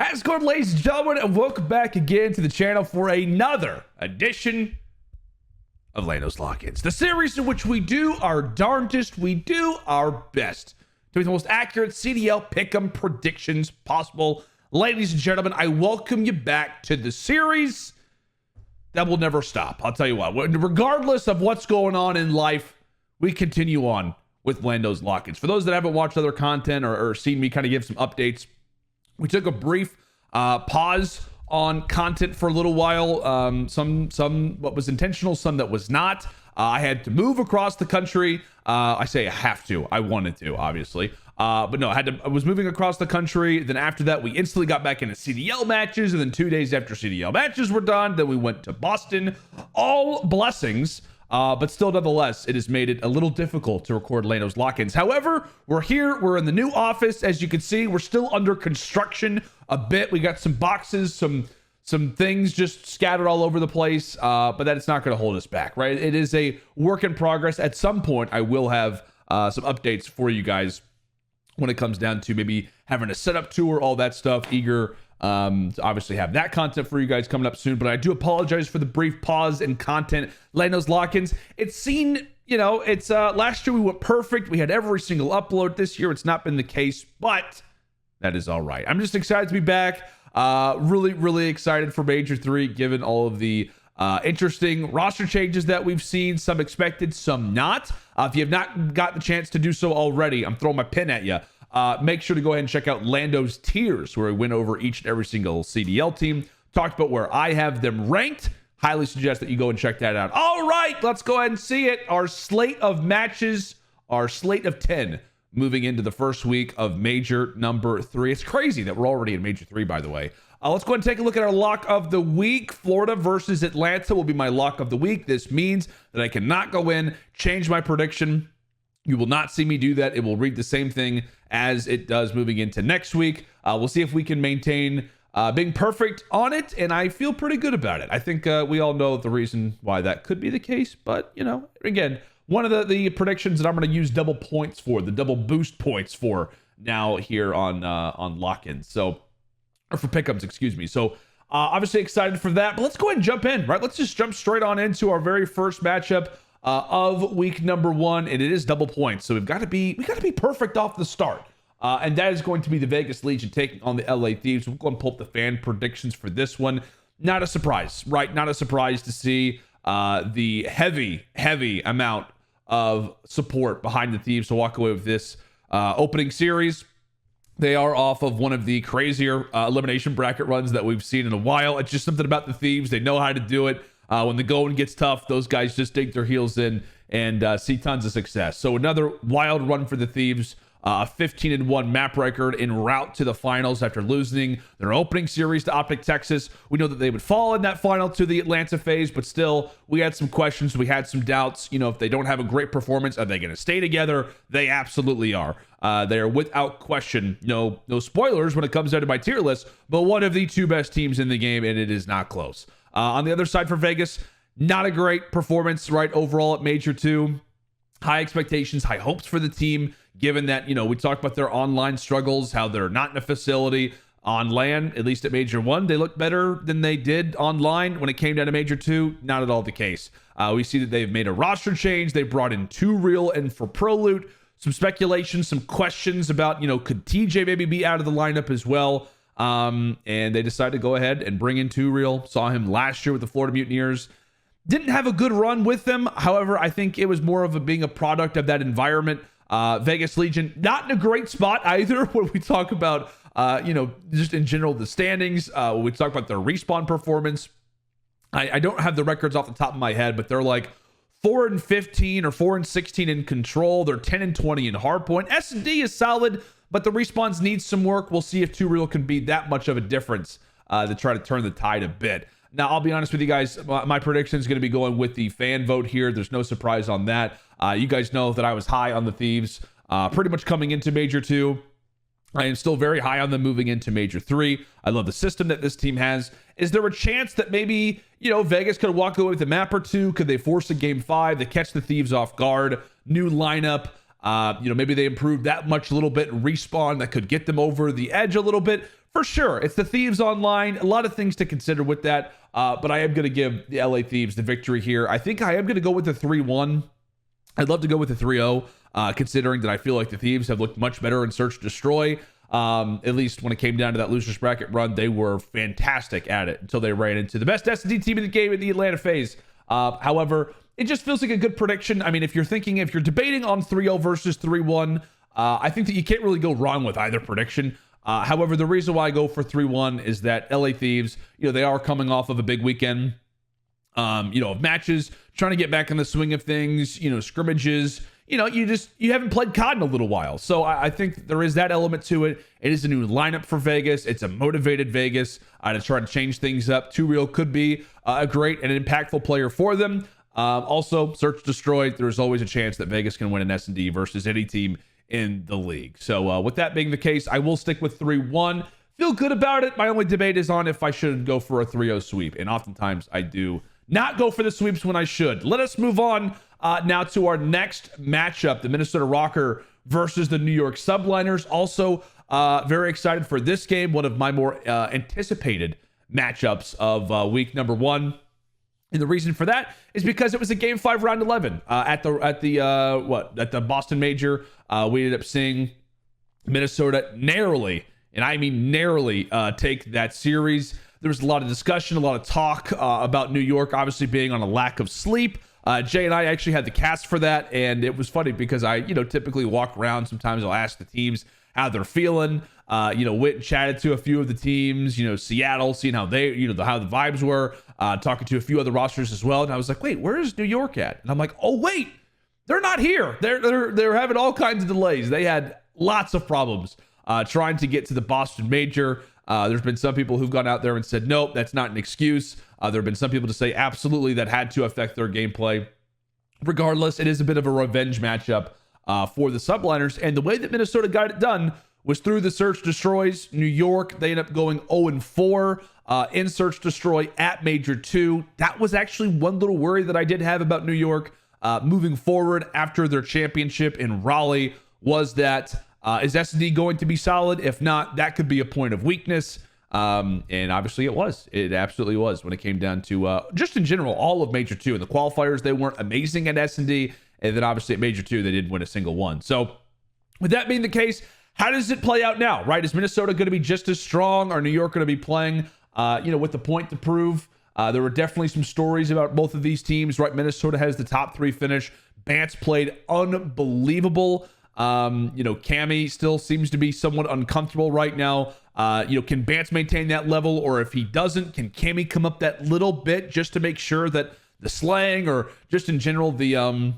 How's it going, ladies and gentlemen, and welcome back again to the channel for another edition of LandO's Lock-Ins, the series in which we do our darndest, we do our best to be the most accurate CDL pick'em predictions possible. Ladies and gentlemen, I welcome you back to the series that will never stop. I'll tell you what, regardless of what's going on in life, we continue on with LandO's Lock-Ins. For those that haven't watched other content or seen me kind of give some updates, we took a brief pause on content for a little while. Some what was intentional, some that was not. I had to move across the country. I say I have to. I wanted to, obviously. But no, I was moving across the country. Then after that, we instantly got back into CDL matches. And then 2 days after CDL matches were done, then we went to Boston. All blessings. But still, nonetheless, it has made it a little difficult to record LandO's Lock-Ins. However, we're here. We're in the new office. As you can see, we're still under construction a bit. We got some boxes, some things just scattered all over the place, but that is not going to hold us back, right? It is a work in progress. At some point, I will have some updates for you guys when it comes down to maybe having a setup tour, all that stuff. Eager to obviously have that content for you guys coming up soon, but I do apologize for the brief pause in content. LandO's Lock-Ins, it's seen, it's last year we went perfect. We had every single upload. This year it's not been the case, but that is all right. I'm just excited to be back. Really excited for Major 3, given all of the interesting roster changes that we've seen, some expected, some not. If you have not got the chance to do so already, I'm throwing my pin at you. Make sure to go ahead and check out LandO's tiers, where we went over each and every single CDL team, talked about where I have them ranked. Highly suggest that you go and check that out. All right, let's go ahead and see it. Our slate of matches, our slate of 10, moving into the first week of Major number 3. It's crazy that we're already in Major 3, by the way. Let's go ahead and take a look at our lock of the week. Florida versus Atlanta will be my lock of the week. This means that I cannot go in, change my prediction. You will not see me do that. It will read the same thing as it does moving into next week. We'll see if we can maintain being perfect on it, and I feel pretty good about it. I think we all know the reason why that could be the case, but, again, one of the predictions that I'm going to use double points for, the double boost points for now here on Lock-Ins. Or for pickups, excuse me. So obviously excited for that, but let's go ahead and jump in, right? Let's just jump straight on into our very first matchup of week number 1, and it is double points. So we got to be perfect off the start. And that is going to be the Vegas Legion taking on the LA Thieves. We'll go and pull up the fan predictions for this one. Not a surprise, right? Not a surprise to see the heavy amount of support behind the Thieves to walk away with this opening series. They are off of one of the crazier elimination bracket runs that we've seen in a while. It's just something about the Thieves. They know how to do it. When the going gets tough, those guys just dig their heels in and see tons of success. So another wild run for the Thieves. A 15-1 map record en route to the finals after losing their opening series to OPTIC Texas. We know that they would fall in that final to the Atlanta phase, but still, we had some questions. We had some doubts. If they don't have a great performance, are they going to stay together? They absolutely are. They are without question. No spoilers when it comes down to my tier list, but one of the 2 best teams in the game, and it is not close. On the other side for Vegas, not a great performance, right, overall at Major 2. High expectations, high hopes for the team, given that, we talked about their online struggles, how they're not in a facility. On land, at least at Major 1, they look better than they did online. When it came down to Major 2, not at all the case. We see that they've made a roster change. They brought in 2 real and for pro loot. Some speculation, some questions about, could TJ maybe be out of the lineup as well? And they decided to go ahead and bring in 2 real. Saw him last year with the Florida Mutineers. Didn't have a good run with them. However, I think it was more of being a product of that environment. Vegas Legion, not in a great spot either when we talk about, just in general, the standings. When we talk about their respawn performance. I don't have the records off the top of my head, but they're like 4-15 or 4-16 in control. They're 10-20 in hardpoint. S&D is solid, but the respawns need some work. We'll see if 2 real can be that much of a difference to try to turn the tide a bit. Now, I'll be honest with you guys. My prediction is going to be going with the fan vote here. There's no surprise on that. You guys know that I was high on the Thieves pretty much coming into Major 2. I am still very high on them moving into Major 3. I love the system that this team has. Is there a chance that maybe, Vegas could walk away with a map or 2? Could they force a game 5? They catch the Thieves off guard. New lineup. Maybe they improved that much a little bit. Respawn that could get them over the edge a little bit. for sure. It's the Thieves online. A lot of things to consider with that. But I am going to give the LA Thieves the victory here. I think I am going to go with the 3-1. I'd love to go with the 3-0, considering that I feel like the Thieves have looked much better in Search Destroy. At least when it came down to that losers bracket run, they were fantastic at it until they ran into the best S&D team in the game in the Atlanta FaZe. However, it just feels like a good prediction. I mean, if you're debating on 3-0 versus 3-1, I think that you can't really go wrong with either prediction. However, the reason why I go for 3-1 is that LA Thieves, they are coming off of a big weekend, of matches, trying to get back in the swing of things, scrimmages. You haven't played COD in a little while. So I think there is that element to it. It is a new lineup for Vegas. It's a motivated Vegas to try to change things up. 2Real could be a great and impactful player for them. Also, Search Destroy, there's always a chance that Vegas can win an S&D versus any team in the league. So with that being the case, I will stick with 3-1. Feel good about it. My only debate is on if I should go for a 3-0 sweep. And oftentimes I do not go for the sweeps when I should. Let us move on now to our next matchup, the Minnesota Rocker versus the New York Subliners. Also, very excited for this game, one of my more anticipated matchups of week number 1. And the reason for that is because it was a Game 5 Round 11 at the Boston Major. We ended up seeing Minnesota narrowly, and I mean narrowly, take that series. There was a lot of discussion, a lot of talk about New York obviously being on a lack of sleep. Jay and I actually had the cast for that, and it was funny because I, typically walk around. Sometimes I'll ask the teams how they're feeling. Went and chatted to a few of the teams, Seattle, seeing how they, how the vibes were, talking to a few other rosters as well. And I was like, wait, where is New York at? And I'm like, oh, wait, they're not here. They're having all kinds of delays. They had lots of problems trying to get to the Boston Major. There's been some people who've gone out there and said, nope, that's not an excuse. There have been some people to say, absolutely, that had to affect their gameplay. Regardless, it is a bit of a revenge matchup for the Subliners. And the way that Minnesota got it done was through the Search Destroys. New York, they ended up going 0-4 in Search Destroy at Major 2. That was actually one little worry that I did have about New York moving forward after their championship in Raleigh, was that is S&D going to be solid? If not, that could be a point of weakness. And obviously it was. It absolutely was when it came down to just in general, all of Major 2. In the qualifiers, they weren't amazing at S&D. And then obviously at Major 2, they didn't win a single one. So with that being the case, how does it play out now, right? Is Minnesota going to be just as strong? Or New York going to be playing, with the point to prove? There were definitely some stories about both of these teams, right? Minnesota has the top 3 finish. Bance played unbelievable. Cammy still seems to be somewhat uncomfortable right now. Can Bance maintain that level? Or if he doesn't, can Cammy come up that little bit just to make sure that the slang or just in general, the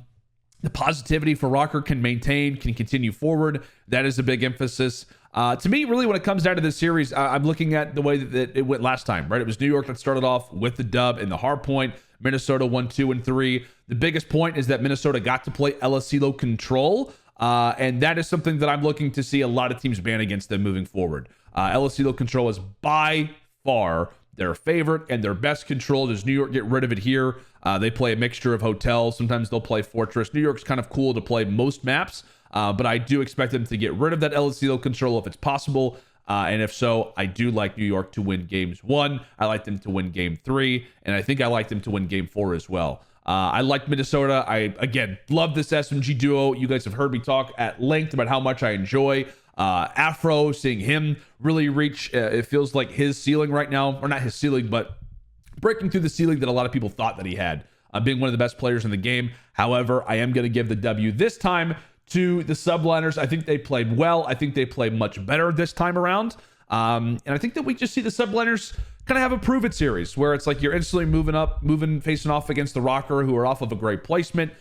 positivity for Rocker can continue forward? That is a big emphasis. To me, really, when it comes down to this series, I'm looking at the way that it went last time, right? It was New York that started off with the dub and the hard point. Minnesota won 2 and 3. The biggest point is that Minnesota got to play El Asilo control. And that is something that I'm looking to see a lot of teams ban against them moving forward. El Asilo control is by far their favorite and their best control. Does New York get rid of it here? They play a mixture of hotels. Sometimes they'll play Fortress. New York's kind of cool to play most maps, but I do expect them to get rid of that El Asilo control if it's possible. And if so, I do like New York to win games 1. I like them to win game 3. And I think I like them to win game 4 as well. I like Minnesota. I, again, love this SMG duo. You guys have heard me talk at length about how much I enjoy Afro, seeing him really reach, it feels like his ceiling right now, or not his ceiling, but breaking through the ceiling that a lot of people thought that he had, being one of the best players in the game. However, I am going to give the W this time to the Subliners. I think they played well. I think they played much better this time around. And I think that we just see the Subliners kind of have a prove it series where it's like you're instantly facing off against the Rocker, who are off of a great placement.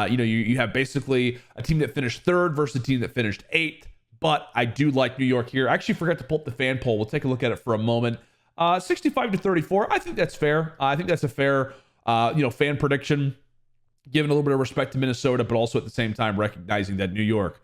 You have basically a team that finished 3rd versus a team that finished 8th. But I do like New York here. I actually forgot to pull up the fan poll. We'll take a look at it for a moment. 65-34. I think that's fair. I think that's a fair, fan prediction, giving a little bit of respect to Minnesota, but also at the same time recognizing that New York,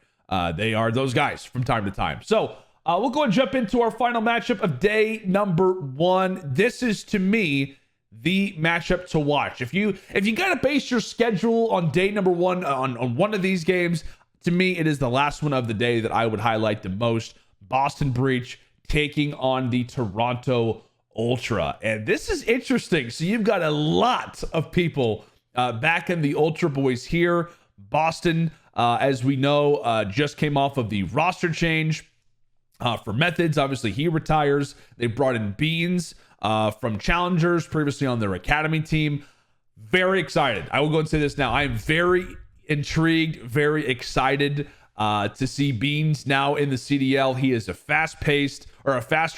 they are those guys from time to time. So we'll go and jump into our final matchup of day number 1. This is, to me, the matchup to watch. If you got to base your schedule on day number 1 on one of these games, to me, it is the last one of the day that I would highlight the most. Boston Breach taking on the Toronto Ultra. And this is interesting. So you've got a lot of people back in the Ultra Boys here. Boston, as we know, just came off of the roster change for Methods. Obviously, he retires. They brought in Beans from Challengers, previously on their academy team. Very excited. I will go and say this now. I am very intrigued, very excited to see Beans now in the CDL. He is a faster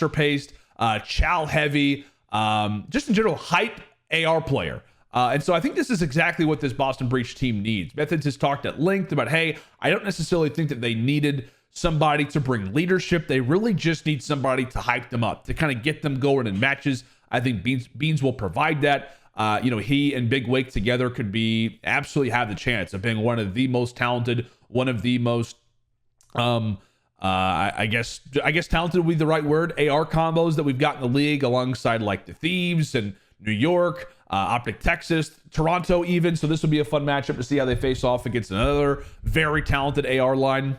paced, chow heavy, just in general hype AR player. And so I think this is exactly what this Boston Breach team needs. Methods has talked at length about, hey, I don't necessarily think that they needed somebody to bring leadership. They really just need somebody to hype them up, to kind of get them going in matches. I think Beans will provide that. He and Big Wake together could absolutely have the chance of being one of the most talented, one of the most, I guess talented would be the right word, AR combos that we've got in the league, alongside like the Thieves and New York, OPTIC Texas, Toronto even. So this will be a fun matchup to see how they face off against another very talented AR line.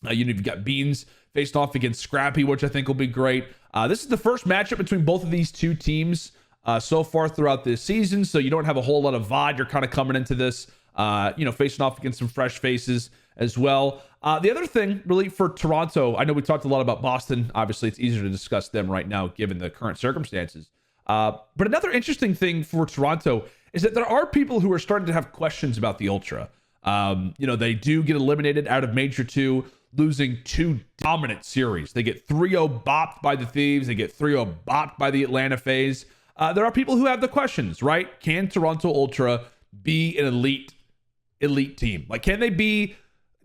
You've got Beans faced off against Scrappy, which I think will be great. This is the first matchup between both of these two teams so far throughout this season, so you don't have a whole lot of VOD. You're kind of coming into this, facing off against some fresh faces as well. The other thing, really, for Toronto, I know we talked a lot about Boston. Obviously, it's easier to discuss them right now given the current circumstances. But another interesting thing for Toronto is that there are people who are starting to have questions about the Ultra. They do get eliminated out of Major 2, losing 2 dominant series. They get 3-0 bopped by the Thieves. They get 3-0 bopped by the Atlanta FaZe. There are people who have the questions, right? Can Toronto Ultra be an elite team? Like, can they be,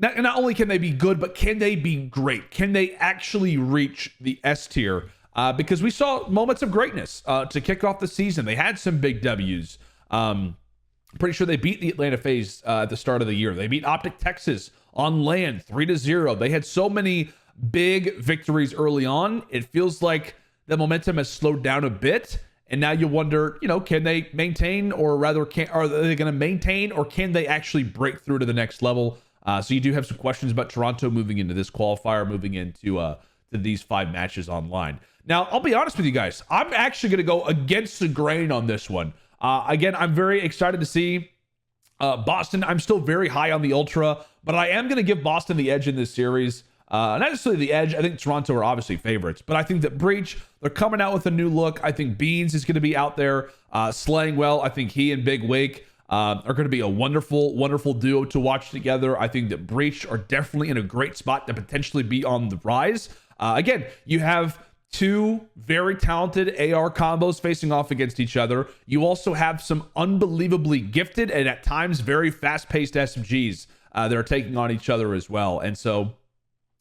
not only can they be good, but can they be great? Can they actually reach the S tier? Because we saw moments of greatness to kick off the season. They had some big W's. Pretty sure they beat the Atlanta FaZe at the start of the year. They beat OPTIC Texas on LAN 3-0. They had so many big victories early on. It feels like the momentum has slowed down a bit. And now you wonder, can they maintain, or rather, are they going to maintain, or can they actually break through to the next level? So you do have some questions about Toronto moving into this qualifier, moving into to these 5 matches online. Now, I'll be honest with you guys. I'm actually going to go against the grain on this one. Again, I'm very excited to see Boston. I'm still very high on the Ultra, but I am going to give Boston the edge in this series. Not necessarily the edge. I think Toronto are obviously favorites, but I think that Breach, they're coming out with a new look. I think Beans is going to be out there slaying well. I think he and Big Wake are going to be a wonderful, wonderful duo to watch together. I think that Breach are definitely in a great spot to potentially be on the rise. Again, you have 2 very talented AR combos facing off against each other. You also have some unbelievably gifted and at times very fast-paced SMGs that are taking on each other as well. And so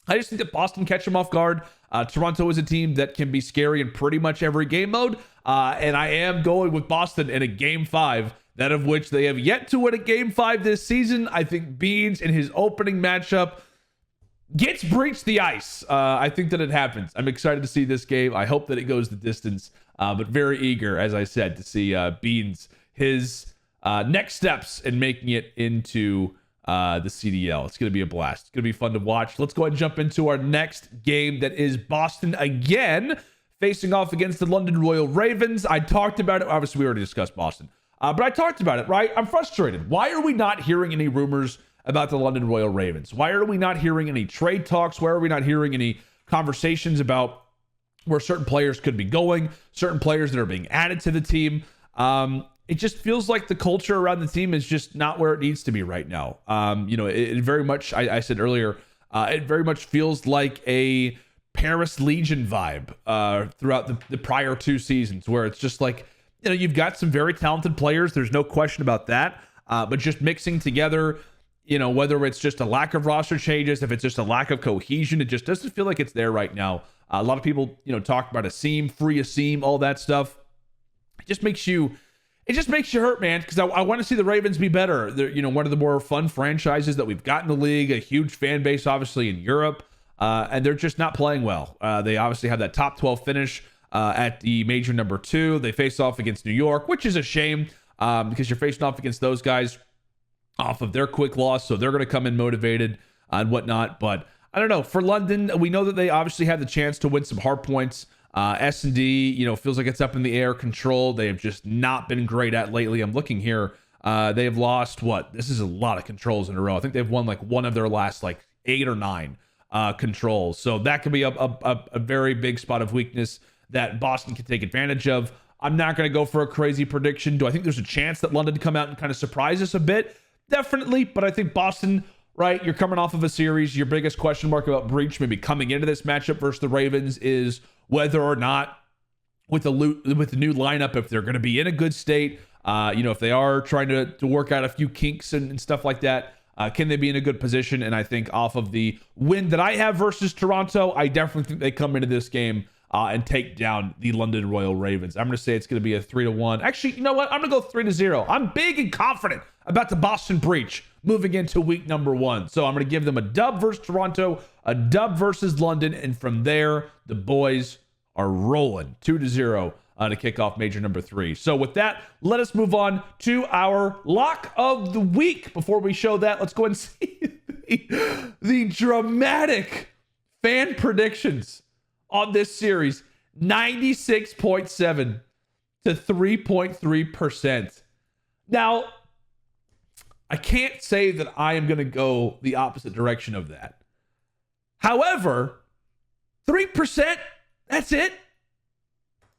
I just think that Boston catch them off guard. Toronto is a team that can be scary in pretty much every game mode. And I am going with Boston in a game 5, that of which they have yet to win a game 5 this season. I think Beans in his opening matchup gets Breach the ice. I think that it happens. I'm excited to see this game. I hope that it goes the distance, but very eager, as I said, to see Beans, his next steps in making it into the CDL. It's going to be a blast. It's going to be fun to watch. Let's go ahead and jump into our next game, that is Boston again facing off against the London Royal Ravens. I talked about it. Obviously, we already discussed Boston, but I talked about it, right? I'm frustrated. Why are we not hearing any rumors about the London Royal Ravens? Why are we not hearing any trade talks? Why are we not hearing any conversations about where certain players could be going, certain players that are being added to the team? It just feels like the culture around the team is just not where it needs to be right now. It very much, I said earlier, it very much feels like a Paris Legion vibe throughout the prior 2 seasons, where it's just like, you've got some very talented players. There's no question about that. But just mixing together, whether it's just a lack of roster changes, if it's just a lack of cohesion, it just doesn't feel like it's there right now. A lot of people, talk about free a seam, all that stuff. It just makes you hurt, man, because I want to see the Ravens be better. They're, one of the more fun franchises that we've got in the league, a huge fan base, obviously, in Europe, and they're just not playing well. They obviously have that top 12 finish at the major number 2. They face off against New York, which is a shame because you're facing off against those guys off of their quick loss, so they're going to come in motivated and whatnot. But I don't know. For London, we know that they obviously have the chance to win some hard points. S&D, feels like it's up in the air. Control, they have just not been great at lately. I'm looking here. They have lost this is a lot of controls in a row. I think they've won like one of their last like 8 or 9 controls. So that could be a very big spot of weakness that Boston can take advantage of. I'm not going to go for a crazy prediction. Do I think there's a chance that London come out and kind of surprise us a bit? Definitely, but I think Boston, right, you're coming off of a series. Your biggest question mark about Breach maybe coming into this matchup versus the Ravens is whether or not with the new lineup, if they're going to be in a good state, if they are trying to work out a few kinks and stuff like that, can they be in a good position? And I think off of the win that I have versus Toronto, I definitely think they come into this game and take down the London Royal Ravens. I'm going to say it's going to be a 3-1. Actually, you know what? I'm going to go 3-0. I'm big and confident about the Boston Breach moving into week number 1. So I'm going to give them a dub versus Toronto, a dub versus London, and from there, the boys are rolling 2-0 to kick off major number 3. So with that, let us move on to our lock of the week. Before we show that, let's go and see the dramatic fan predictions on this series. 96.7 to 3.3%. Now, I can't say that I am going to go the opposite direction of that. However, 3%, that's it.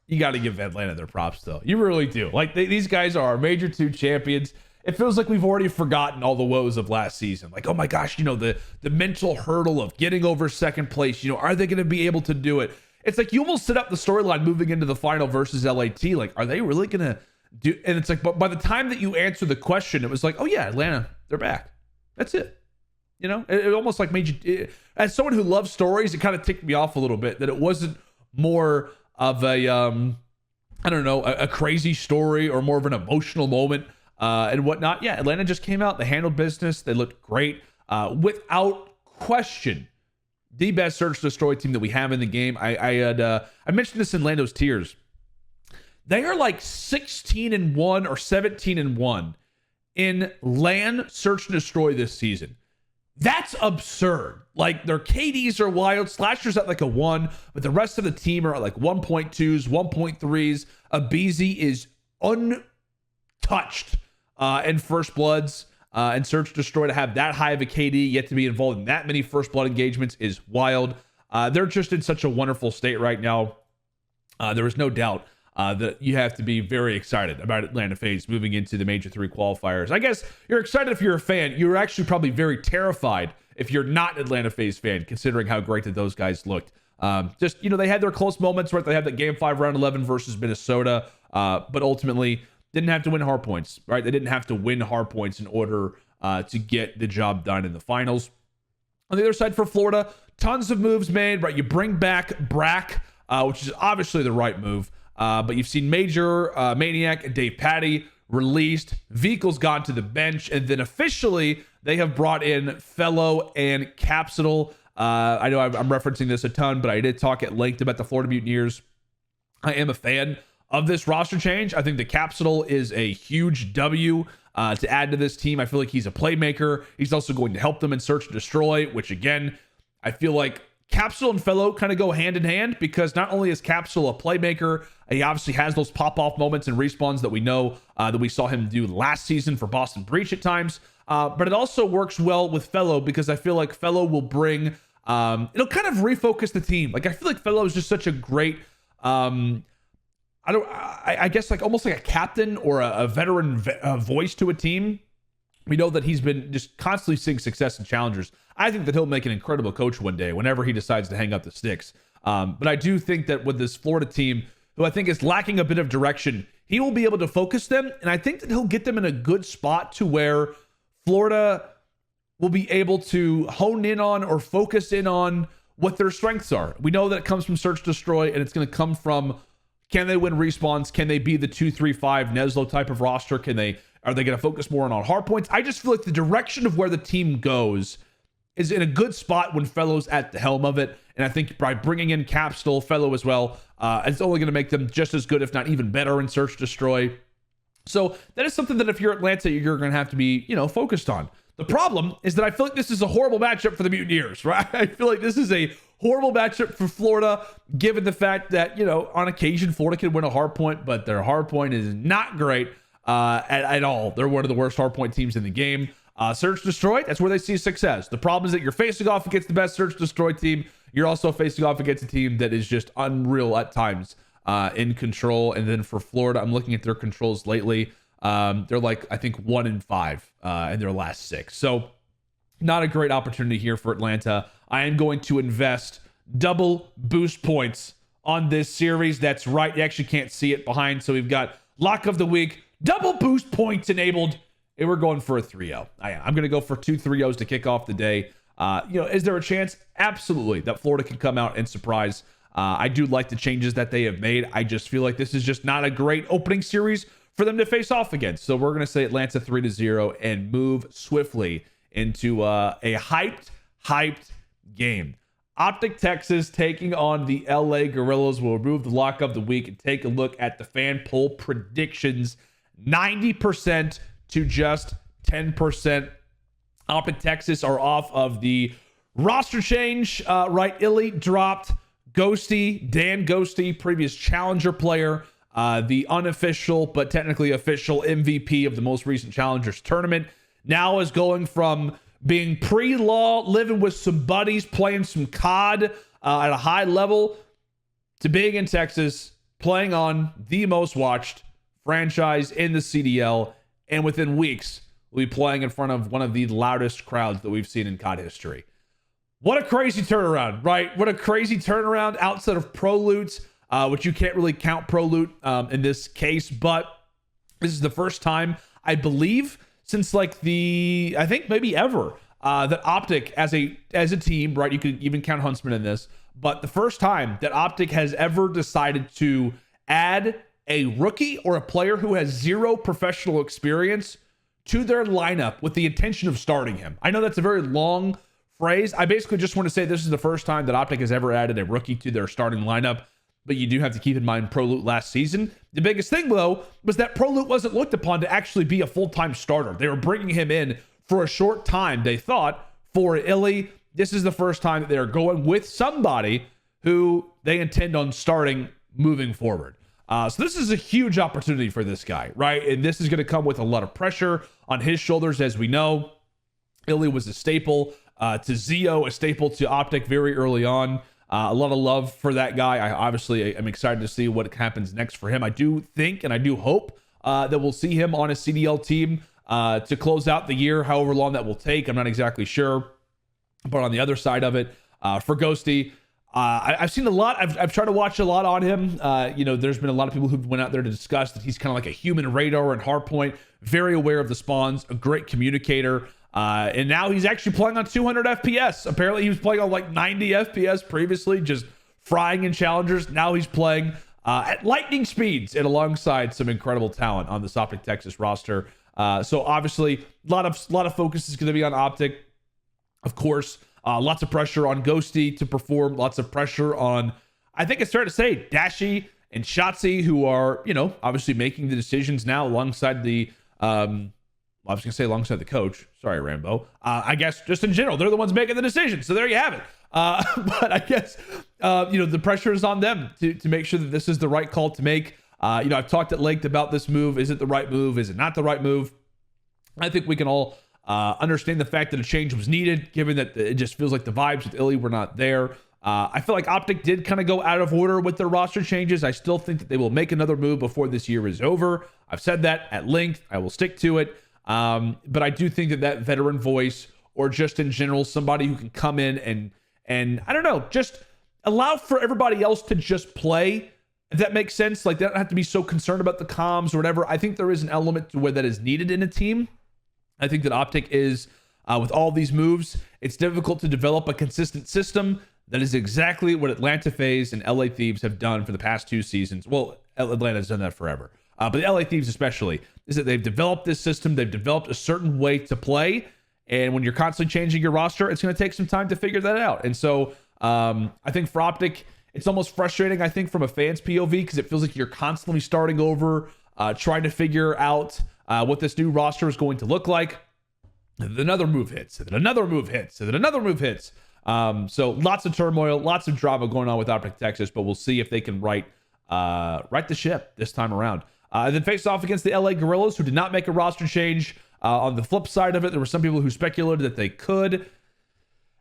You got to give Atlanta their props, though. You really do. Like, these guys are our Major 2 champions. It feels like we've already forgotten all the woes of last season. Like, oh my gosh, the mental hurdle of getting over second place. Are they going to be able to do it? It's like you almost set up the storyline moving into the final versus LAT. Like, are they really going to do? And it's like, but by the time that you answer the question, it was like, oh yeah, Atlanta, they're back. That's it. It almost like made you, as someone who loves stories, it kind of ticked me off a little bit that it wasn't more of a, a crazy story or more of an emotional moment and whatnot. Yeah, Atlanta just came out. They handled business. They looked great. Without question, the best search and destroy team that we have in the game. I mentioned this in LandO's tiers. They are like 16-1 or 17-1 in LAN search and destroy this season. That's absurd. Like, their KDs are wild. Slasher's at like a 1, but the rest of the team are at like 1.2s, 1.3s. Abizi is untouched in First Bloods and Search Destroy. To have that high of a KD, yet to be involved in that many First Blood engagements is wild. They're just in such a wonderful state right now. There is no doubt that you have to be very excited about Atlanta FaZe moving into the Major 3 qualifiers. I guess you're excited if you're a fan. You're actually probably very terrified if you're not an Atlanta FaZe fan, considering how great that those guys looked. They had their close moments, right? They had that Game 5 Round 11 versus Minnesota, but ultimately didn't have to win hard points, right? They didn't have to win hard points in order to get the job done in the finals. On the other side for Florida, tons of moves made, right? You bring back Brack, which is obviously the right move. But you've seen Major, Maniac, and Dave Patty released. Vehicle's gone to the bench. And then officially, they have brought in Fellow and Capsule. I know I'm referencing this a ton, but I did talk at length about the Florida Mutineers. I am a fan of this roster change. I think the Capsule is a huge W to add to this team. I feel like he's a playmaker. He's also going to help them in Search and Destroy, which again, I feel like Capsule and Fellow kind of go hand in hand, because not only is Capsule a playmaker, he obviously has those pop-off moments and respawns that we know that we saw him do last season for Boston Breach at times. But it also works well with Fellow, because I feel like Fellow will bring, it'll kind of refocus the team. Like, I feel like Fellow is just such a great, I guess like almost like a captain or a veteran voice to a team. We know that he's been just constantly seeing success in challengers. I think that he'll make an incredible coach one day whenever he decides to hang up the sticks. But I do think that with this Florida team, who I think is lacking a bit of direction, he will be able to focus them. And I think that he'll get them in a good spot to where Florida will be able to hone in on or focus in on what their strengths are. We know that it comes from Search Destroy, and it's going to come from, can they win respawns? Can they be the 2-3-5 NYSL type of roster? Are they going to focus more on hard points? I just feel like the direction of where the team goes is in a good spot when Fellow's at the helm of it. And I think by bringing in Capsule, Fellow as well, it's only going to make them just as good, if not even better, in Search Destroy. So that is something that if you're Atlanta, you're going to have to be, focused on. The problem is that I feel like this is a horrible matchup for the Mutineers, right? I feel like this is a horrible matchup for Florida, given the fact that, you know, on occasion, Florida can win a hard point, but their hard point is not great at all. They're one of the worst hard point teams in the game. Search Destroy, that's where they see success. The problem is that you're facing off against the best Search Destroy team. You're also facing off against a team that is just unreal at times in control. And then for Florida, I'm looking at their controls lately. They're like, I think 1-5 in their last 6. So not a great opportunity here for Atlanta. I am going to invest double boost points on this series. That's right. You actually can't see it behind. So we've got lock of the week, double boost points enabled. And we're going for a 3-0. I'm going to go for 2 3-0s to kick off the day. Is there a chance? Absolutely, that Florida can come out and surprise. I do like the changes that they have made. I just feel like this is just not a great opening series for them to face off against. So we're going to say Atlanta 3-0 and move swiftly into a hyped game. OPTIC Texas taking on the LA Guerrillas. We'll remove the lock of the week and take a look at the fan poll predictions. 90% to just 10%. OPTIC Texas are off of the roster change, right? Illy dropped Ghosty, Dan Ghosty, previous challenger player, the unofficial but technically official MVP of the most recent Challengers tournament, now is going from being pre-law, living with some buddies, playing some COD at a high level, to being in Texas, playing on the most watched franchise in the CDL, and within weeks, will be playing in front of one of the loudest crowds that we've seen in COD history. What a crazy turnaround, right? What a crazy turnaround outside of Pro Loot, which you can't really count Pro Loot in this case, but this is the first time, I believe, since I think maybe ever, that OPTIC as a team, right? You could even count Huntsman in this, but the first time that OPTIC has ever decided to add a rookie or a player who has 0 professional experience to their lineup with the intention of starting him. I know that's a very long phrase. I basically just want to say this is the first time that OPTIC has ever added a rookie to their starting lineup, but you do have to keep in mind Pro Loot last season. The biggest thing, though, was that Pro Loot wasn't looked upon to actually be a full-time starter. They were bringing him in for a short time, they thought, for Illy. This is the first time that they're going with somebody who they intend on starting moving forward. So this is a huge opportunity for this guy, right? And this is going to come with a lot of pressure on his shoulders, as we know. Illy was a staple to Zio, a staple to OPTIC very early on. A lot of love for that guy. I obviously am excited to see what happens next for him. I do think and I do hope that we'll see him on a CDL team to close out the year, however long that will take. I'm not exactly sure. But on the other side of it, for Ghosty, I've seen a lot. I've tried to watch a lot on him. There's been a lot of people who've went out there to discuss that he's kind of like a human radar and hardpoint, very aware of the spawns, a great communicator. And now he's actually playing on 200 FPS. Apparently he was playing on like 90 FPS previously, just frying in challengers. Now he's playing at lightning speeds and alongside some incredible talent on the OPTIC Texas roster. So obviously a lot of focus is going to be on OPTIC, of course. Lots of pressure on Ghosty to perform. Lots of pressure on, I think it's fair to say, Dashy and Shotzi, who are, obviously making the decisions now alongside the, I was going to say alongside the coach. Sorry, Rambo. I guess just in general, they're the ones making the decisions. So there you have it. But I guess, the pressure is on them to make sure that this is the right call to make. I've talked at length about this move. Is it the right move? Is it not the right move? I think we can all understand the fact that a change was needed, given that it just feels like the vibes with Illy were not there. I feel like OPTIC did kind of go out of order with their roster changes. I still think that they will make another move before this year is over. I've said that at length. I will stick to it. But I do think that veteran voice, or just in general, somebody who can come in and I don't know, just allow for everybody else to just play, if that makes sense. Like, they don't have to be so concerned about the comms or whatever. I think there is an element to where that is needed in a team. I think that OPTIC is, with all these moves, it's difficult to develop a consistent system. That is exactly what Atlanta FaZe and LA Thieves have done for the past 2 seasons. Well, Atlanta's done that forever. But the LA Thieves especially, is that they've developed this system. They've developed a certain way to play. And when you're constantly changing your roster, it's going to take some time to figure that out. And so I think for OPTIC, it's almost frustrating, I think, from a fan's POV, because it feels like you're constantly starting over, trying to figure out what this new roster is going to look like. And then another move hits, and then another move hits, and then another move hits. So lots of turmoil, lots of drama going on with Optic Texas, but we'll see if they can right the ship this time around. And then face off against the LA Guerrillas, who did not make a roster change. On the flip side of it, there were some people who speculated that they could.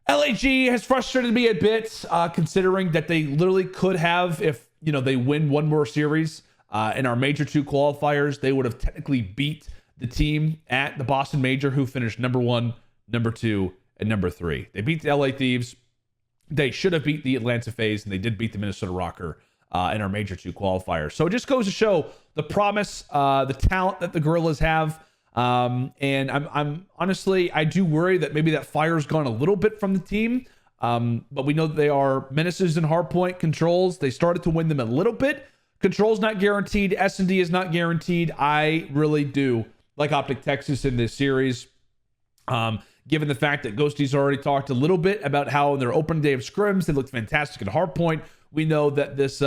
LAG has frustrated me a bit, considering that they literally could have, if they win one more series in our Major 2 qualifiers, they would have technically beat the team at the Boston Major, who finished number 1, number 2, and number 3. They beat the LA Thieves. They should have beat the Atlanta FaZe, and they did beat the Minnesota Rocker in our Major 2 qualifiers. So it just goes to show the promise, the talent that the Guerrillas have. And I'm honestly, I do worry that maybe that fire's gone a little bit from the team. But we know that they are menaces in hardpoint. Controls, they started to win them a little bit. Controls not guaranteed. S&D is not guaranteed. I really do like Optic Texas in this series. Given the fact that Ghosties already talked a little bit about how in their opening day of scrims, they looked fantastic at hardpoint. We know that this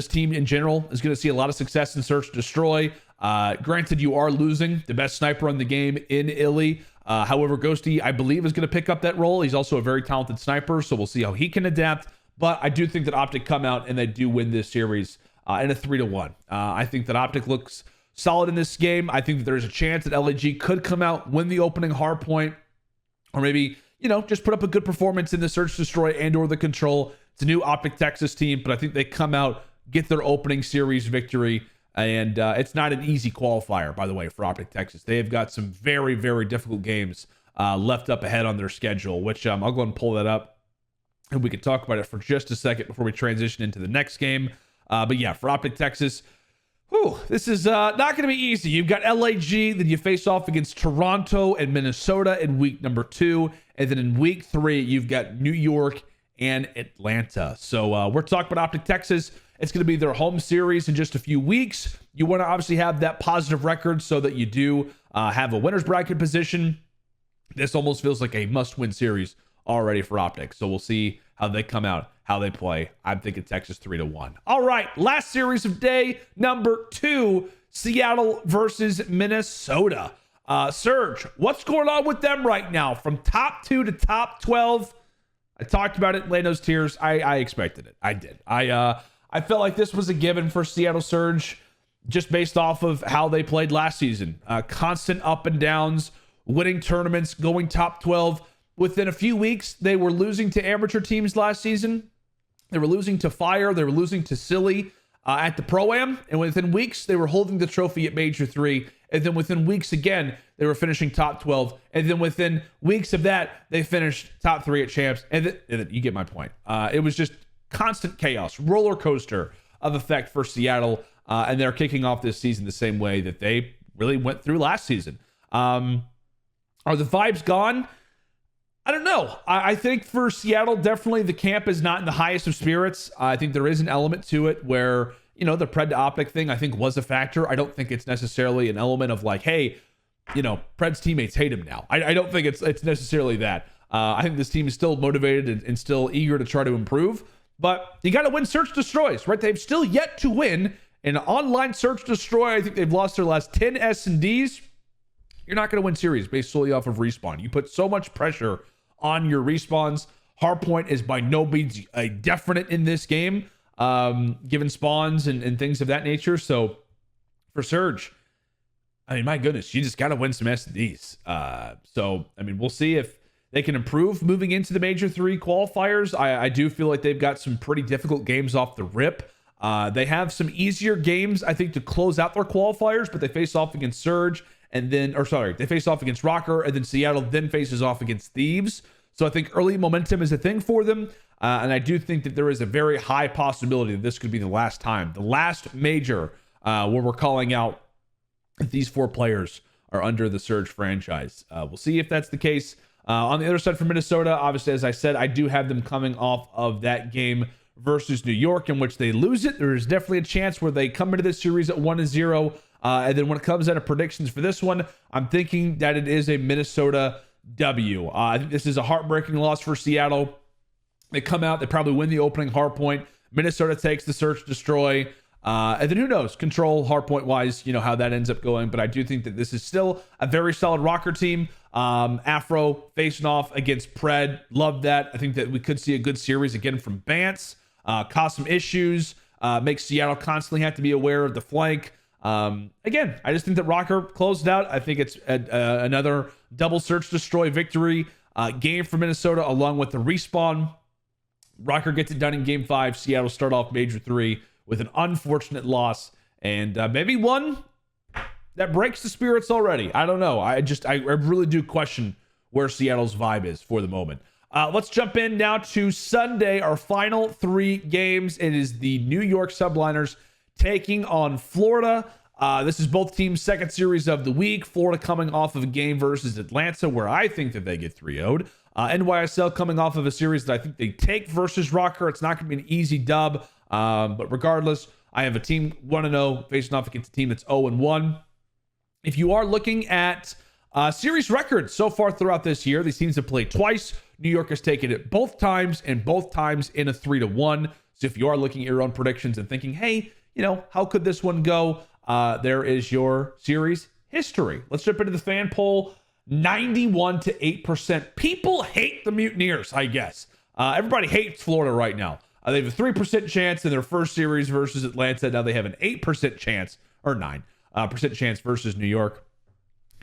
team in general is going to see a lot of success in Search Destroy. Granted, you are losing the best sniper in the game in Illy. However, Ghosty, I believe, is going to pick up that role. He's also a very talented sniper, so we'll see how he can adapt. But I do think that Optic come out and they do win this series in a 3-1. I think that Optic looks solid in this game. I think that there's a chance that LAG could come out, win the opening hard point, or maybe, just put up a good performance in the Search Destroy and or the Control. It's a new Optic Texas team, but I think they come out, get their opening series victory, and it's not an easy qualifier, by the way, for Optic Texas. They have got some very, very difficult games left up ahead on their schedule, which I'll go ahead and pull that up, and we can talk about it for just a second before we transition into the next game. But yeah, for Optic Texas, this is not going to be easy. You've got LAG, then you face off against Toronto and Minnesota in week number 2. And then in week 3, you've got New York and Atlanta. So we're talking about Optic Texas. It's going to be their home series in just a few weeks. You want to obviously have that positive record so that you do have a winner's bracket position. This almost feels like a must-win series already for Optic. So we'll see how they come out, how they play. I'm thinking Texas 3-1. All right, last series of day number 2, Seattle versus Minnesota. Serge, what's going on with them right now? From top 2 to top 12. I talked about it in LandO's tiers. I expected it. I did. I felt like this was a given for Seattle Surge just based off of how they played last season. Constant up and downs, winning tournaments, going top 12. Within a few weeks, they were losing to amateur teams last season. They were losing to Fire. They were losing to Silly at the Pro-Am. And within weeks, they were holding the trophy at Major 3. And then within weeks again, they were finishing top 12. And then within weeks of that, they finished top 3 at Champs. And then you get my point. It was just constant chaos, roller coaster of effect for Seattle. And they're kicking off this season the same way that they really went through last season. Are the vibes gone? I don't know. I think for Seattle, definitely the camp is not in the highest of spirits. I think there is an element to it where, the Pred to Optic thing, I think, was a factor. I don't think it's necessarily an element of like, hey, Pred's teammates hate him now. I don't think it's necessarily that. I think this team is still motivated and still eager to try to improve. But you got to win Search Destroys, right? They've still yet to win an online Search Destroy. I think they've lost their last 10 S&Ds. You're not going to win series based solely off of respawn. You put so much pressure on your respawns. Hardpoint is by no means a definite in this game, given spawns and things of that nature. So for Surge, my goodness, you just got to win some S&Ds. We'll see if they can improve moving into the Major 3 qualifiers. I do feel like they've got some pretty difficult games off the rip. They have some easier games, I think, to close out their qualifiers, but they face off against Surge. They face off against Rocker, and then Seattle then faces off against Thieves. So I think early momentum is a thing for them. And I do think that there is a very high possibility that this could be the last time, the last major where we're calling out if these 4 players are under the Surge franchise. We'll see if that's the case. On the other side for Minnesota, obviously, as I said, I do have them coming off of that game versus New York in which they lose it. There's definitely a chance where they come into this series at 1-0. And then when it comes out of predictions for this one, I'm thinking that it is a Minnesota W. I think this is a heartbreaking loss for Seattle. They come out, they probably win the opening hard point. Minnesota takes the Search Destroy. And then who knows, control hardpoint wise, how that ends up going. But I do think that this is still a very solid rocker team. Afro facing off against Pred. Love that. I think that we could see a good series again from Bance. Cause some issues. Makes Seattle constantly have to be aware of the flank. Again, I just think that Rocker closed it out. I think it's another double search destroy victory game for Minnesota along with the respawn. Rocker gets it done in game 5. Seattle start off major 3 with an unfortunate loss and maybe one that breaks the spirits already. I don't know. I really do question where Seattle's vibe is for the moment. Let's jump in now to Sunday, our final 3 games. It is the New York Subliners taking on Florida. This is both teams' second series of the week. Florida coming off of a game versus Atlanta where I think that they get 3-0'd. NYSL coming off of a series that I think they take versus Rocker. It's not going to be an easy dub. But regardless, I have a team 1-0 facing off against a team that's 0-1. If you are looking at series records so far throughout this year, these teams have played twice. New York has taken it both times and both times in a 3-1. So if you are looking at your own predictions and thinking, hey, how could this one go? There is your series history. Let's jump into the fan poll. 91 to 8%. People hate the Mutineers, I guess. Everybody hates Florida right now. They have a 3% chance in their first series versus Atlanta. Now they have an 8% chance, or 9% chance versus New York.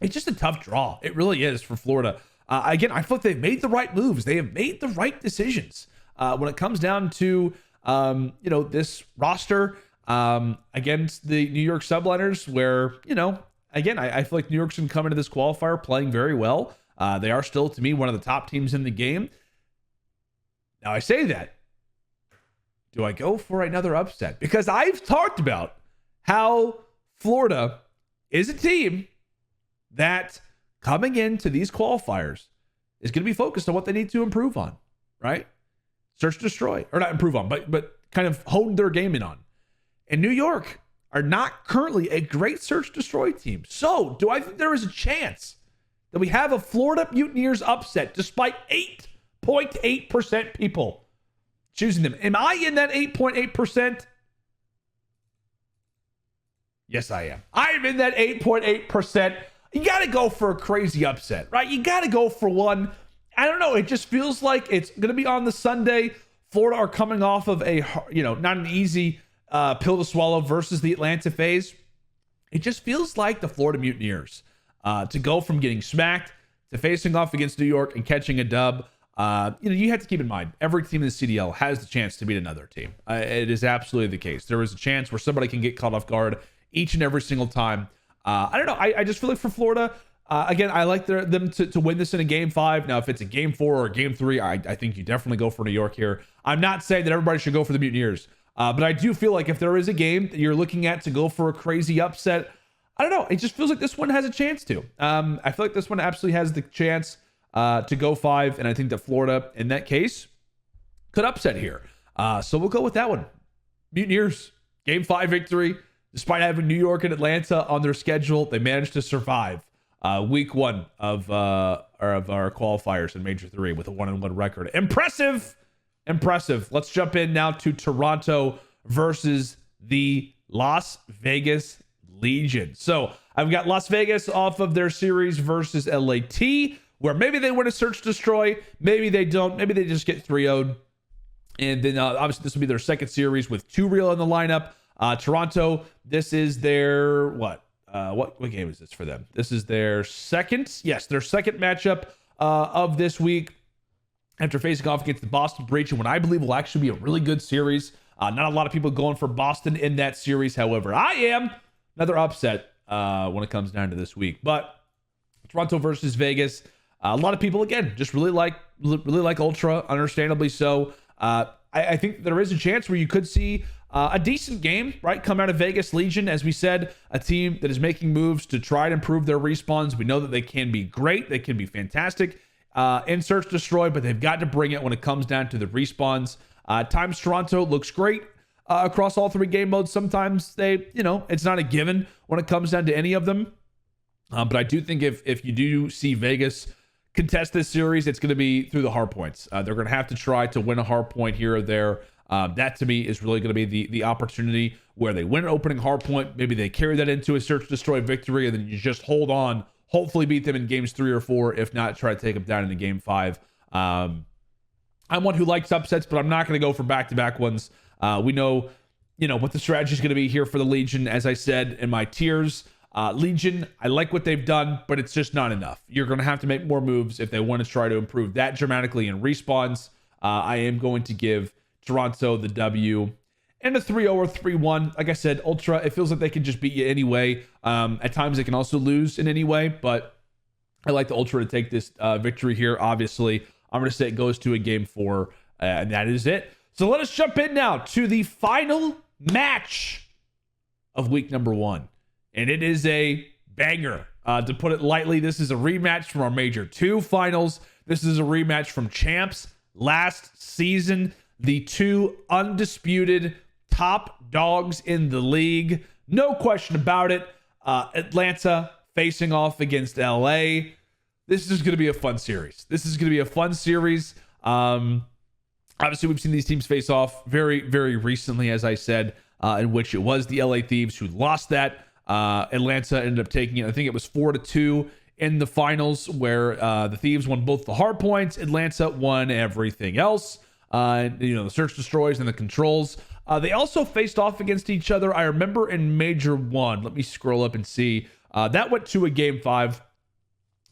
It's just a tough draw. It really is for Florida. Again, I feel like they've made the right moves. They have made the right decisions when it comes down to this roster against the New York Subliners, where again, I feel like New York's going to come into this qualifier playing very well. They are still, to me, one of the top teams in the game. Now, I say that. Do I go for another upset? Because I've talked about how Florida is a team that coming into these qualifiers is going to be focused on what they need to improve on, right? Search, destroy, or not improve on, but kind of hone their game in on. And New York are not currently a great search destroy team. So do I think there is a chance that we have a Florida Mutineers upset despite 8.8% people choosing them? Am I in that 8.8%? Yes, I am. I am in that 8.8%. You got to go for a crazy upset, right? You got to go for one. I don't know. It just feels like it's going to be on the Sunday. Florida are coming off of a, not an easy pill to swallow versus the Atlanta phase. It just feels like the Florida Mutineers to go from getting smacked to facing off against New York and catching a dub. You have to keep in mind, every team in the CDL has the chance to beat another team. It is absolutely the case. There is a chance where somebody can get caught off guard each and every single time. I don't know. I just feel like for Florida, again, I like them to win this in a game 5. Now, if it's a game 4 or a game 3, I think you definitely go for New York here. I'm not saying that everybody should go for the Mutineers, but I do feel like if there is a game that you're looking at to go for a crazy upset, I don't know. It just feels like this one has a chance to. I feel like this one absolutely has the chance to go 5, and I think that Florida, in that case, could upset here. So we'll go with that one. Mutineers, game 5 victory. Despite having New York and Atlanta on their schedule, they managed to survive week 1 of our qualifiers in Major 3 with a 1-1 record. Impressive. Let's jump in now to Toronto versus the Las Vegas Legion. So I've got Las Vegas off of their series versus LAT, where maybe they win a search destroy, maybe they don't, maybe they just get 3-0'd. And then obviously this will be their second series with 2 real in the lineup. Toronto, this is their what game is this for them? This is their second matchup of this week after facing off against the Boston Breach, and what I believe will actually be a really good series. Not a lot of people going for Boston in that series, however, I am. Another upset when it comes down to this week. But Toronto versus Vegas, a lot of people again just really like Ultra, understandably so. I think there is a chance where you could see a decent game, right, come out of Vegas Legion. As we said, a team that is making moves to try and improve their respawns. We know that they can be great. They can be fantastic in Search Destroy, but they've got to bring it when it comes down to the respawns. Times Toronto looks great across all 3 game modes. Sometimes it's not a given when it comes down to any of them. But I do think if you do see Vegas contest this series, it's going to be through the hard points. They're going to have to try to win a hard point here or there. That to me is really going to be the opportunity where they win an opening hard point. Maybe they carry that into a search destroy victory, and then you just hold on, hopefully beat them in games 3 or 4. If not, try to take them down into game 5. I'm one who likes upsets, but I'm not going to go for back-to-back ones. We know, what the strategy is going to be here for the Legion. As I said in my tiers, Legion, I like what they've done, but it's just not enough. You're going to have to make more moves if they want to try to improve that dramatically in respawns. I am going to give Toronto the W and a 3-0 or 3-1. Like I said, Ultra, it feels like they can just beat you anyway. At times they can also lose in any way, but I like the Ultra to take this victory here. Obviously, I'm going to say it goes to a game 4, and that is it. So let us jump in now to the final match of week number 1. And it is a banger. To put it lightly, this is a rematch from our Major 2 finals. This is a rematch from champs last season. The 2 undisputed top dogs in the league. No question about it. Atlanta facing off against LA. This is going to be a fun series. Obviously, we've seen these teams face off very, very recently, as I said, in which it was the LA Thieves who lost that. Atlanta ended up taking it. I think it was 4-2 in the finals, where the Thieves won both the hard points. Atlanta won everything else. The search destroys and the controls. They also faced off against each other. I remember in Major 1. Let me scroll up and see. That went to a game 5,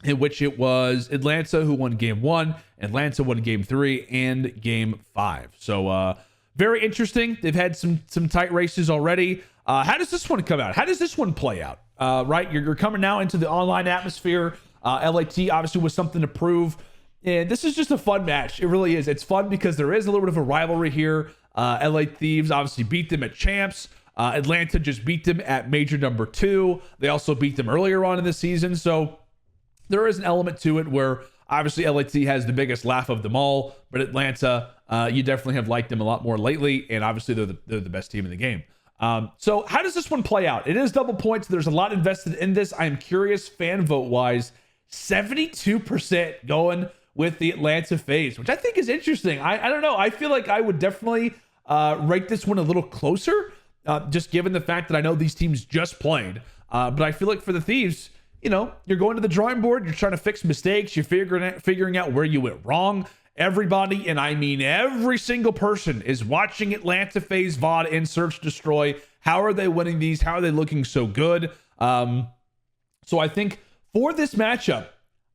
in which it was Atlanta who won game 1, Atlanta won game 3, and game 5. So very interesting. They've had some tight races already. How does this one come out? How does this one play out? Right, you're coming now into the online atmosphere. LAT obviously was something to prove. And this is just a fun match. It really is. It's fun because there is a little bit of a rivalry here. LA Thieves obviously beat them at champs. Atlanta just beat them at Major number 2. They also beat them earlier on in the season. So there is an element to it where obviously LAT has the biggest laugh of them all, but Atlanta, you definitely have liked them a lot more lately, and obviously they're the best team in the game. So how does this one play out? It is double points. There's a lot invested in this. I'm curious, fan vote wise, 72% going with the Atlanta FaZe, which I think is interesting. I don't know. I feel like I would definitely rate this one a little closer, just given the fact that I know these teams just played. But I feel like for the Thieves, you're going to the drawing board. You're trying to fix mistakes. You're figuring out where you went wrong. Everybody, and I mean every single person, is watching Atlanta FaZe VOD and Search Destroy. How are they winning these? How are they looking so good? So I think for this matchup,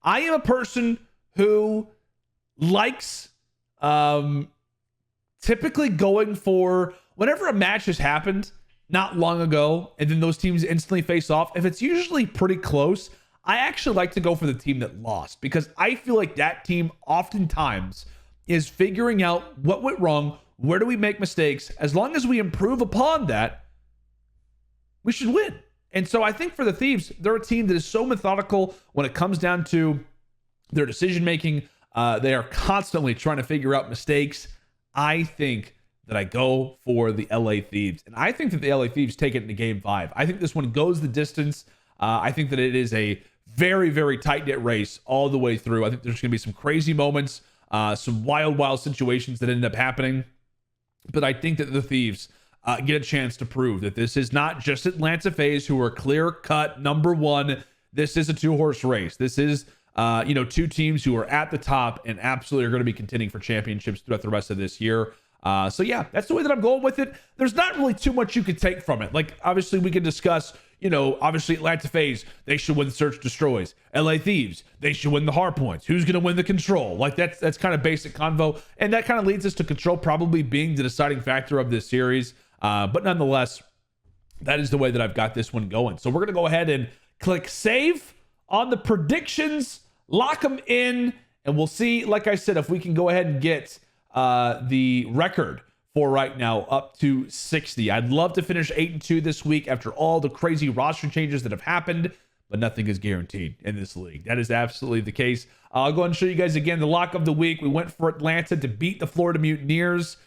I am a person who likes typically going for whenever a match has happened not long ago and then those teams instantly face off. If it's usually pretty close, I actually like to go for the team that lost, because I feel like that team oftentimes is figuring out what went wrong, where do we make mistakes. As long as we improve upon that, we should win. And so I think for the Thieves, they're a team that is so methodical when it comes down to their decision making. They are constantly trying to figure out mistakes. I think that I go for the LA Thieves, and I think that the LA Thieves take it into game 5. I think this one goes the distance. I think that it is a very, very tight-knit race all the way through. I think there's going to be some crazy moments, some wild situations that end up happening. But I think that the Thieves get a chance to prove that this is not just Atlanta FaZe, who are clear-cut number 1. This is a 2-horse race. This is, 2 teams who are at the top and absolutely are going to be contending for championships throughout the rest of this year. So yeah, that's the way that I'm going with it. There's not really too much you could take from it. Like, obviously we can discuss, obviously Atlanta FaZe, they should win the Search Destroys. LA Thieves, they should win the hard points. Who's going to win the control? Like, that's kind of basic convo. And that kind of leads us to control probably being the deciding factor of this series. But nonetheless, that is the way that I've got this one going. So we're going to go ahead and click save on the predictions, lock them in, and we'll see, like I said, if we can go ahead and get the record for right now up to 60. I'd love to finish 8-2 this week after all the crazy roster changes that have happened, but nothing is guaranteed in this league. That is absolutely the case. I'll go ahead and show you guys again the lock of the week. We went for Atlanta to beat the Florida Mutineers.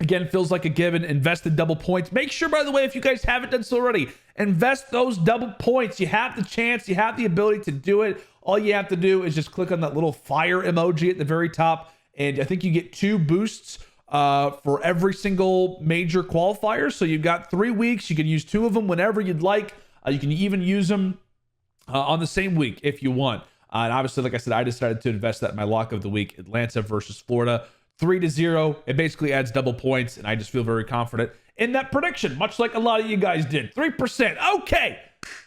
Again, feels like a given. Invested double points. Make sure, by the way, if you guys haven't done so already, invest those double points. You have the chance. You have the ability to do it. All you have to do is just click on that little fire emoji at the very top, and I think you get 2 boosts for every single major qualifier. So you've got 3 weeks. You can use 2 of them whenever you'd like. You can even use them on the same week if you want. And obviously, like I said, I decided to invest that in my lock of the week, Atlanta versus Florida, 3-0. It basically adds double points, and I just feel very confident in that prediction, much like a lot of you guys did. 3%. Okay,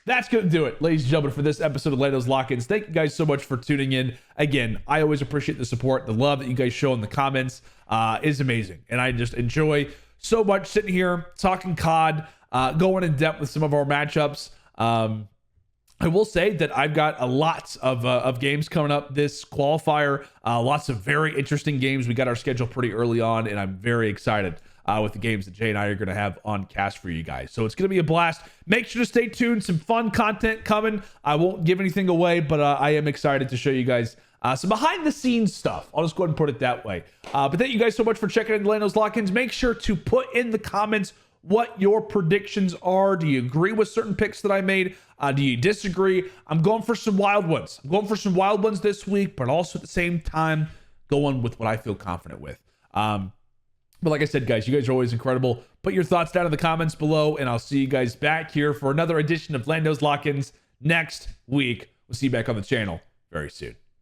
that's going to do it, ladies and gentlemen, for this episode of LandO's Lock-Ins. Thank you guys so much for tuning in. Again, I always appreciate the support. The love that you guys show in the comments is amazing, and I just enjoy so much sitting here talking COD, going in depth with some of our matchups. I will say that I've got a lot of games coming up this qualifier. Lots of very interesting games. We got our schedule pretty early on, and I'm very excited with the games that Jay and I are going to have on cast for you guys. So it's going to be a blast. Make sure to stay tuned. Some fun content coming. I won't give anything away, but I am excited to show you guys some behind-the-scenes stuff. I'll just go ahead and put it that way. But thank you guys so much for checking in LandO's Lock-Ins. Make sure to put in the comments what your predictions are. Do you agree with certain picks that I made? Do you disagree? I'm going for some wild ones. I'm going for some wild ones this week, but also at the same time, going with what I feel confident with. But like I said, guys, you guys are always incredible. Put your thoughts down in the comments below, and I'll see you guys back here for another edition of LandO's Lock-Ins next week. We'll see you back on the channel very soon.